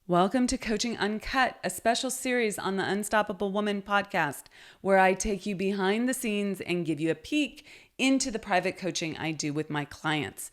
Welcome to Coaching Uncut, a special series on the Unstoppable Woman podcast, where I take you behind the scenes and give you a peek into the private coaching I do with my clients.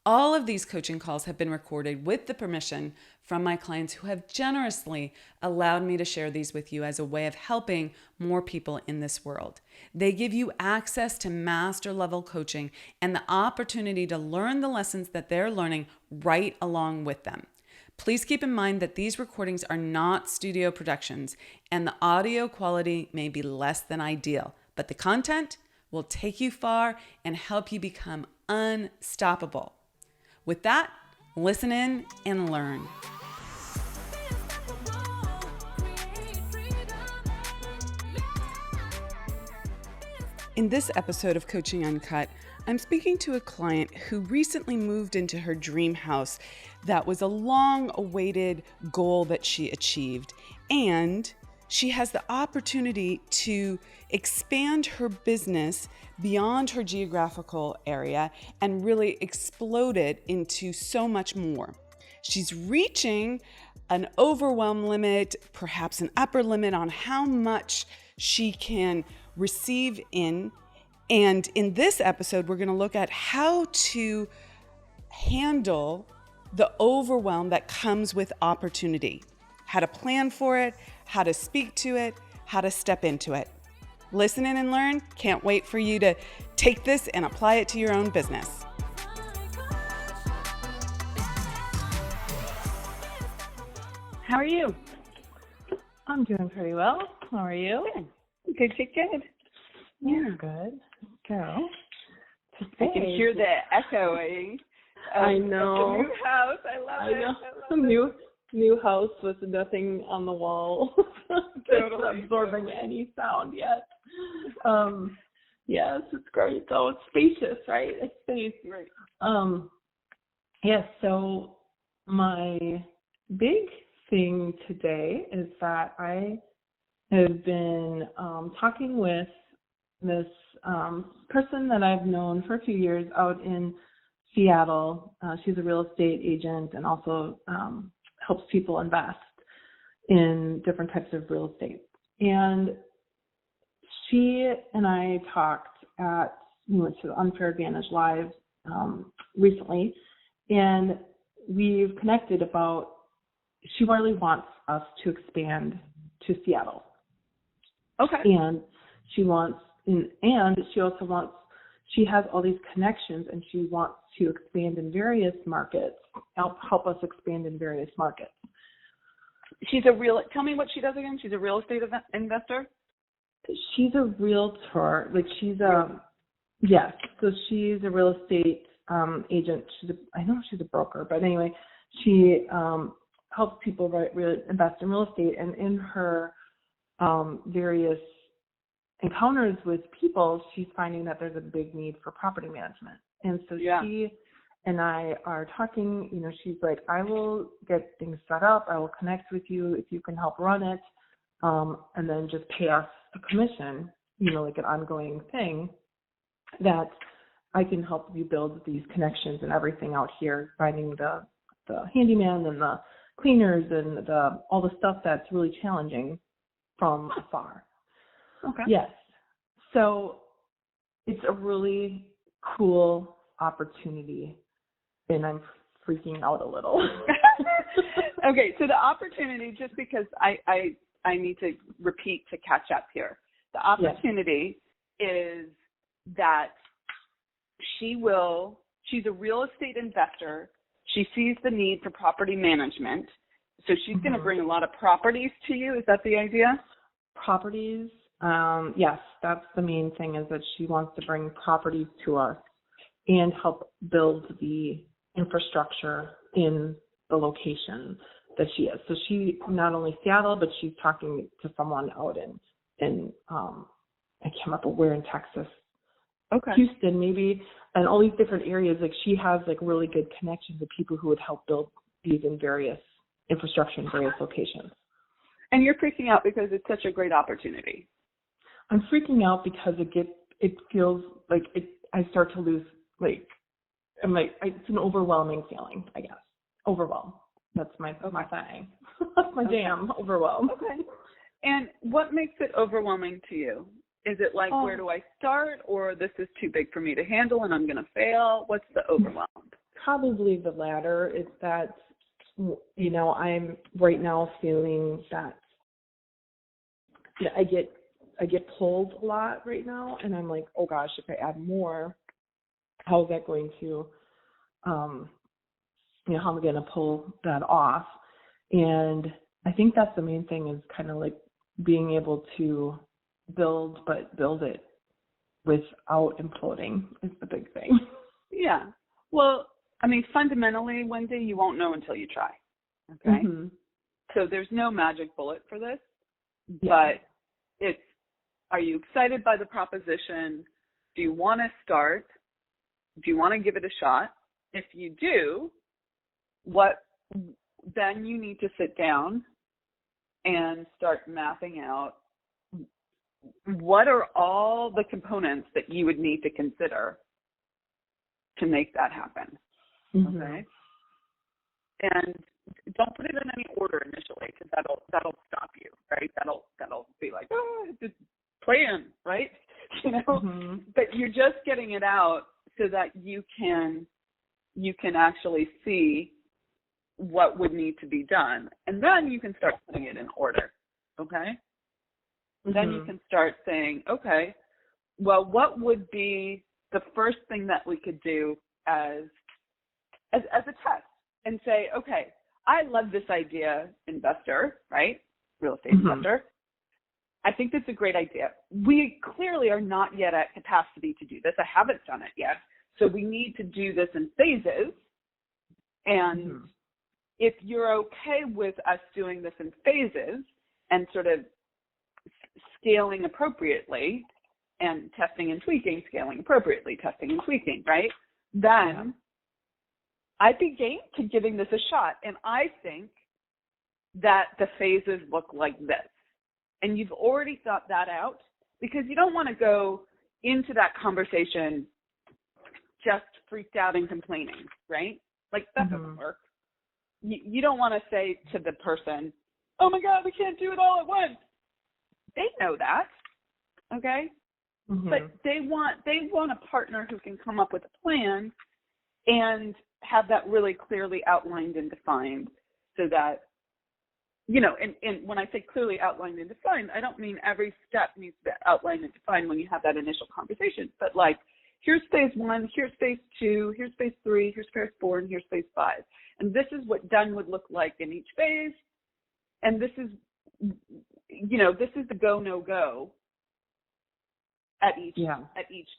All of these coaching calls have been recorded with the permission from my clients who have generously allowed me to share these with you as a way of helping more people in this world. They give you access to master level coaching and the opportunity to learn the lessons that they're learning right along with them. Please keep in mind that these recordings are not studio productions and the audio quality may be less than ideal, but the content will take you far and help you become unstoppable. With that, listen in and learn. In this episode of Coaching Uncut, I'm speaking to a client who recently moved into her dream house that was a long-awaited goal that she achieved. And she has the opportunity to expand her business beyond her geographical area and really explode it into so much more. She's reaching an overwhelm limit, perhaps an upper limit on how much she can receive in. And in this episode, we're going to look at how to handle the overwhelm that comes with opportunity, how to plan for it, how to speak to it, how to step into it. Listen in and learn. Can't wait for you to take this and apply it to your own business. How are you? I'm doing pretty well. How are you? Good. Yeah, good. Go. I can hear the echoing. I know. The new house. I love it. New house with nothing on the wall. Totally. Absorbing any sound yet. Yes, it's great. So it's spacious, right? It's space. Right. Yes, so my big thing today is that I have been talking with this person that I've known for a few years out in Seattle. She's a real estate agent and also helps people invest in different types of real estate. And she and I talked we went to Unfair Advantage Live recently, and we've connected about she really wants us to expand to Seattle. Okay. And she also wants, she has all these connections and she wants to expand in various markets, help us expand in various markets. Tell me what she does again. She's a real estate investor? She's a realtor. Yes. So she's a real estate agent. I know she's a broker, but anyway, she helps people invest in real estate, and in her various encounters with people, she's finding that there's a big need for property management. And so she and I are talking, she's like, I will get things set up. I will connect with you if you can help run it. And then just pay us a commission, like an ongoing thing that I can help you build these connections and everything out here, finding the handyman and the cleaners and all the stuff that's really challenging from afar. Okay. Yes. So it's a really cool opportunity, and I'm freaking out a little. Okay, so the opportunity, just because I need to repeat to catch up here. The opportunity is that she's a real estate investor. She sees the need for property management. So she's going to bring a lot of properties to you. Is that the idea? Properties. Yes, that's the main thing, is that she wants to bring properties to us and help build the infrastructure in the location that she is. So she not only Seattle, but she's talking to someone out in I can't remember where in Texas. Okay. Houston maybe, and all these different areas. Like, she has really good connections with people who would help build these in various infrastructure in various locations. And you're freaking out because it's such a great opportunity. I'm freaking out because it feels like I start to lose, it's an overwhelming feeling, I guess. Overwhelm. That's my thing. That's my jam, overwhelm. Okay. And what makes it overwhelming to you? Is it like, where do I start, or this is too big for me to handle and I'm going to fail? What's the overwhelm? Probably the latter. It's that, I'm right now feeling that I get pulled a lot right now, and I'm like, oh gosh, if I add more, how is that going to, how am I going to pull that off? And I think that's the main thing, is kind of like being able to build it without imploding is the big thing. Yeah. Well, I mean, fundamentally, Wendy, you won't know until you try. Okay? Mm-hmm. So there's no magic bullet for this, Yeah. but are you excited by the proposition? Do you want to start? Do you want to give it a shot? If you do, then you need to sit down and start mapping out what are all the components that you would need to consider to make that happen. Mm-hmm. Okay? And don't put it in any order initially, because that'll stop you, right? That'll be like, just plan, right? Mm-hmm. But you're just getting it out so that you can actually see what would need to be done, and then you can start putting it in order. Okay? Mm-hmm. Then you can start saying, okay, well, what would be the first thing that we could do as a test, and say, okay, I love this idea, investor, right? Real estate Mm-hmm. investor. I think that's a great idea. We clearly are not yet at capacity to do this. I haven't done it yet. So we need to do this in phases. And Mm-hmm. if you're okay with us doing this in phases and sort of scaling appropriately and testing and tweaking, scaling appropriately, testing and tweaking, right? Then I'd be game to giving this a shot. And I think that the phases look like this. And you've already thought that out, because you don't want to go into that conversation just freaked out and complaining, right? Like, that doesn't work. You don't want to say to the person, oh my God, we can't do it all at once. They know that, okay? Mm-hmm. But they want a partner who can come up with a plan and have that really clearly outlined and defined, so that, and when I say clearly outlined and defined, I don't mean every step needs to be outlined and defined when you have that initial conversation, but like, here's phase 1, here's phase 2, here's phase 3, here's phase 4, and here's phase 5. And this is what done would look like in each phase. And this is, this is the go, no go at each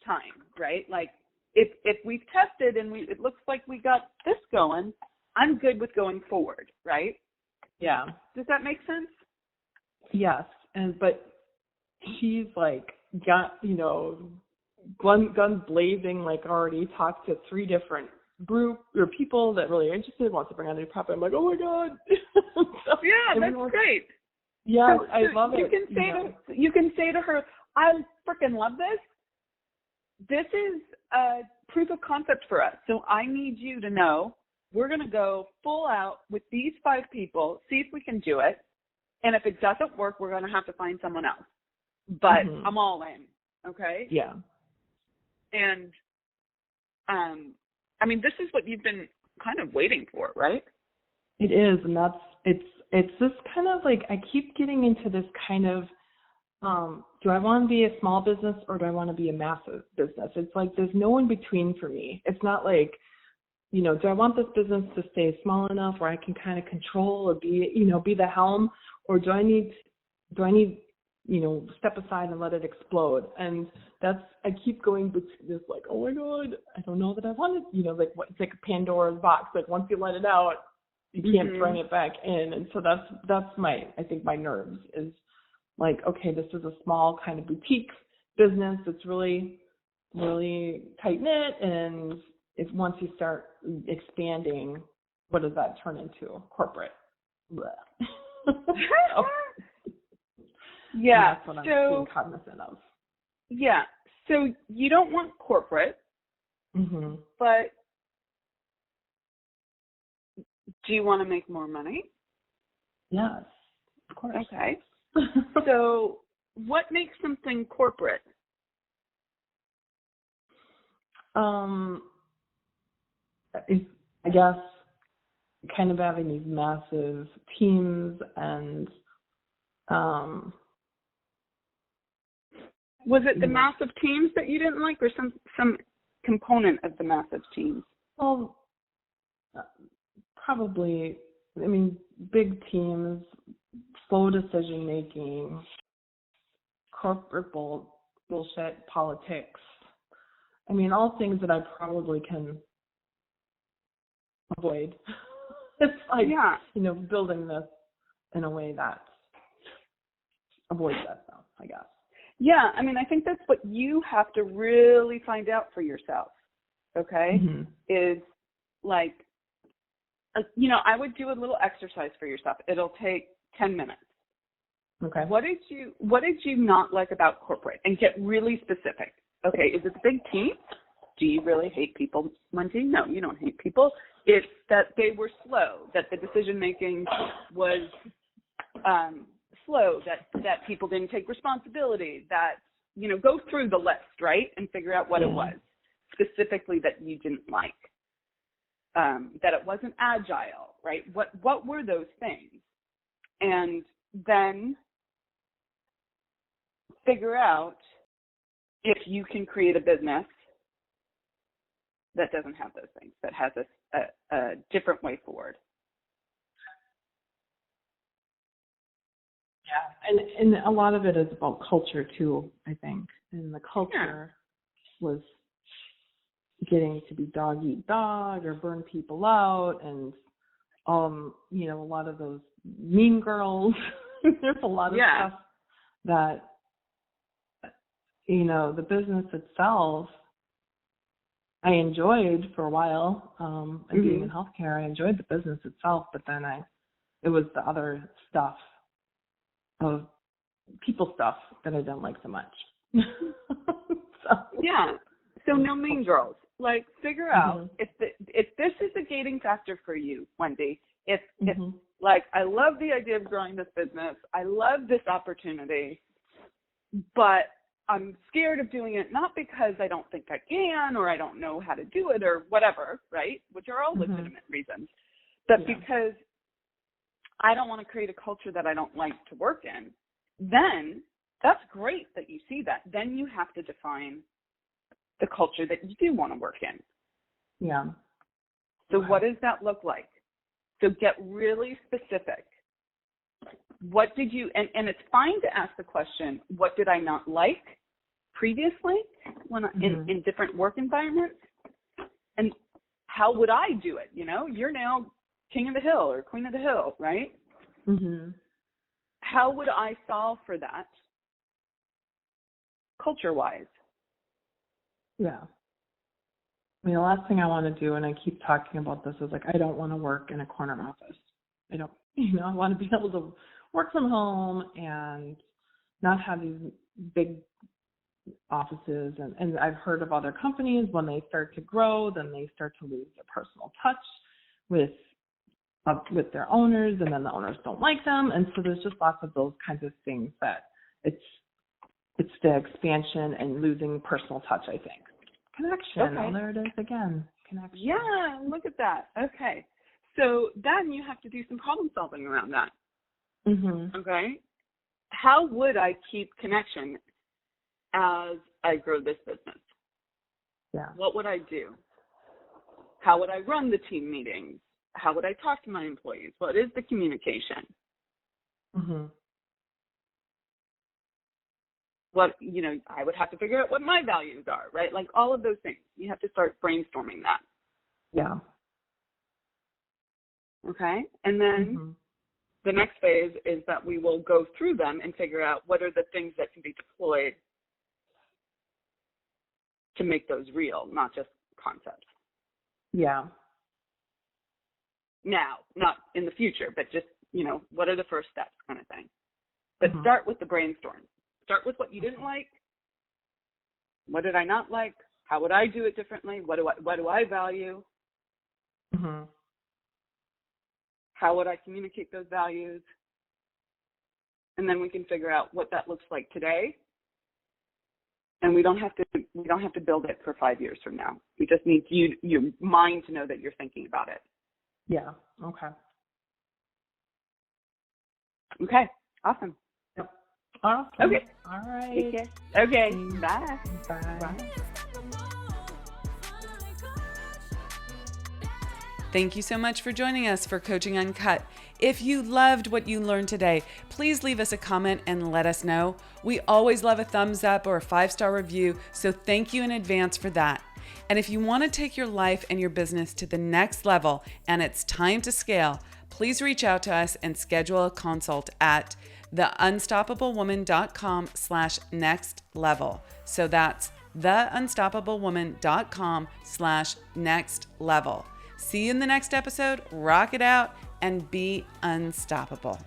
time, right? Like, if we've tested and it looks like we got this going, I'm good with going forward, right? Yeah. Does that make sense? Yes. But she's like got, guns blazing, like already talked to 3 different group or people that really are interested, wants to bring on a new property. I'm like, oh my God. So, yeah, that's great. Yeah, so I love you it. You can say to her, I freaking love this. This is a proof of concept for us. So I need you to know we're going to go full out with these 5 people, see if we can do it. And if it doesn't work, we're going to have to find someone else. But I'm all in. Okay? Yeah. And, I mean, this is what you've been kind of waiting for, right? It is. And it's this kind of like, I keep getting into this kind of, do I want to be a small business or do I want to be a massive business? It's like, there's no in between for me. It's not like, do I want this business to stay small enough where I can kind of control or be the helm, or do I need, step aside and let it explode? And I keep going between this, like, oh my God, I don't know that I want it, it's like a Pandora's box. Like, once you let it out, you can't bring it back in. And so that's I think my nerves is like, okay, this is a small kind of boutique business that's really, really tight knit. And if once you start expanding, what does that turn into? Corporate. Yeah. And that's what I'm being cognizant of. Yeah. So you don't want corporate, but do you want to make more money? Yes, of course. Okay. So what makes something corporate? I guess kind of having these massive teams and was it the massive teams that you didn't like, or some component of the massive teams? Well, probably, I mean, big teams, slow decision making, corporate bullshit, politics. I mean, all things that I probably can avoid. It's like, building this in a way that avoids that stuff, I guess. Yeah, I mean, I think that's what you have to really find out for yourself, okay? Mm-hmm. Is like, I would do a little exercise for yourself. It'll take 10 minutes. Okay. What did you not like about corporate? And get really specific. Okay, is it the big team? Do you really hate people, Monty? No, you don't hate people. It's that they were slow, that the decision making was slow, that people didn't take responsibility, that, go through the list, right, and figure out what it was specifically that you didn't like, that it wasn't agile, right? What were those things? And then figure out if you can create a business that doesn't have those things, that has a different way forward. Yeah, and a lot of it is about culture too, I think. And the culture was getting to be dog eat dog or burn people out, and a lot of those mean girls. There's a lot of stuff that the business itself I enjoyed for a while. And being in healthcare, I enjoyed the business itself, but then it was the other stuff of people stuff that I didn't like so much. So no mean girls. Like, figure out if this is a gating factor for you, Wendy. If like, I love the idea of growing this business, I love this opportunity, but I'm scared of doing it, not because I don't think I can or I don't know how to do it or whatever, right? Which are all legitimate reasons, but because I don't want to create a culture that I don't like to work in. Then that's great that you see that. Then you have to define the culture that you do want to work in. Yeah. So what does that look like? So get really specific. What did you, and it's fine to ask the question, what did I not like previously when in different work environments? And how would I do it? You're now king of the hill or queen of the hill, right? How would I solve for that culture-wise? Yeah. I mean, the last thing I want to do, and I keep talking about this, is like, I don't want to work in a corner office. I don't, I want to be able to work from home and not have these big offices. And I've heard of other companies, when they start to grow, then they start to lose their personal touch with their owners, and then the owners don't like them. And so there's just lots of those kinds of things that it's the expansion and losing personal touch, I think. Connection. Okay. Oh, there it is again. Connection. Yeah, look at that. Okay. So then you have to do some problem solving around that. Okay. How would I keep connection as I grow this business? Yeah. What would I do? How would I run the team meetings? How would I talk to my employees? What is the communication? What, I would have to figure out what my values are, right? Like, all of those things. You have to start brainstorming that. Yeah. Okay. And then the next phase is that we will go through them and figure out what are the things that can be deployed to make those real, not just concepts. Yeah. Now, not in the future, but just, what are the first steps kind of thing. But start with the brainstorm. Start with what you didn't like. What did I not like? How would I do it differently? What do I value? How would I communicate those values? and then we can figure out what that looks like today. And we don't have to build it for 5 years from now. We just need your mind to know that you're thinking about it. Yeah. Okay. Okay. Awesome. Yep. Awesome. Okay. All right. Take care. Okay. Bye. Bye. Bye. Thank you so much for joining us for Coaching Uncut. If you loved what you learned today, please leave us a comment and let us know. We always love a thumbs up or a 5-star review, so thank you in advance for that. And if you want to take your life and your business to the next level and it's time to scale, please reach out to us and schedule a consult at theunstoppablewoman.com/next level. So that's theunstoppablewoman.com/next level. See you in the next episode. Rock it out and be unstoppable.